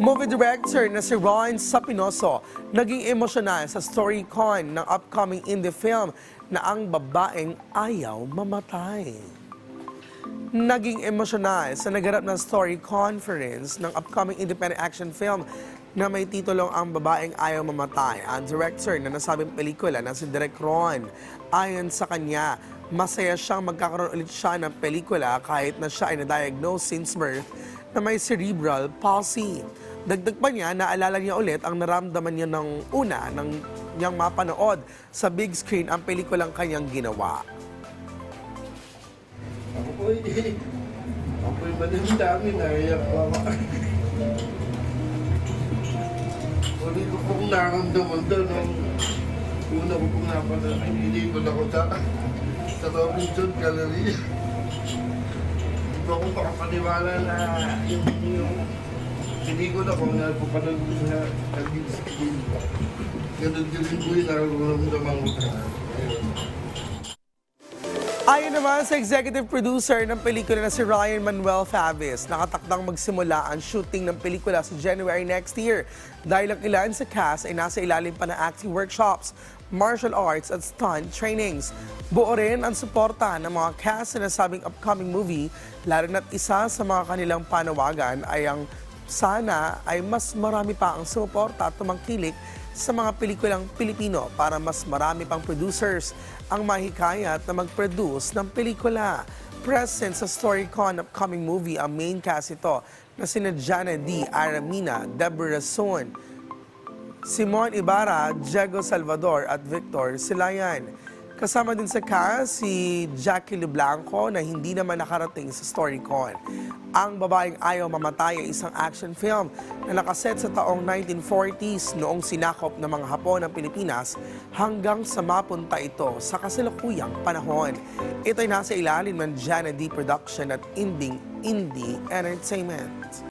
Movie director na si Ron Sapinoso naging emosyonal sa StoryCon ng upcoming indie film na Ang Babaeng Ayaw Mamatay. Naging emosyonal sa naganap na story conference ng upcoming independent action film na may titulong Ang Babaeng Ayaw Mamatay. Ang director na nasabing pelikula na si Direk Ron. Ayon sa kanya, masaya siyang magkakaroon ulit siya ng pelikula kahit na siya ay na-diagnose since birth na may cerebral palsy. Dagdag pa niya, naalala niya ulit ang naramdaman niya ng una nang niyang mapanood sa big screen ang pelikulang kanyang ginawa. Ako'y madami, naiyak ako. Uli ko pong naramdaman doon nung una ko pong napanood, inilikod ako sa Robinson Gallery. Hindi ko ako makapaniwala na yung sinikod ako na pupanood ko sa big screen. Ganun din po yung nararamdaman ko. Ayon naman sa executive producer ng pelikula na si Ryan Manuel Favis, nakatakdang magsimula ang shooting ng pelikula sa January next year dahil ang ilan sa cast ay nasa ilalim pa ng acting workshops, martial arts at stunt trainings. Buo rin ang suporta ng mga cast sa nasabing upcoming movie, lalo na't isa sa mga kanilang panawagan ay ang sana ay mas marami pa ang suporta at tumangkilik sa mga pelikulang Pilipino para mas marami pang producers ang mahikayat na mag-produce ng pelikula. Present sa StoryCon upcoming movie ang main cast ito na sina Jana D. Aramina, Deborah Son, Simon Ibarra, Diego Salvador at Victor Silayan. Kasama din sa cast si Jackie Leblanco na hindi naman nakarating sa StoryCon. Ang Babaeng Ayaw Mamatay ay isang action film na nakaset sa taong 1940s noong sinakop ng mga Hapon ng Pilipinas hanggang sa mapunta ito sa kasalukuyang panahon. Ito ay nasa ilalim ng Jana D. Production at Indie Entertainment.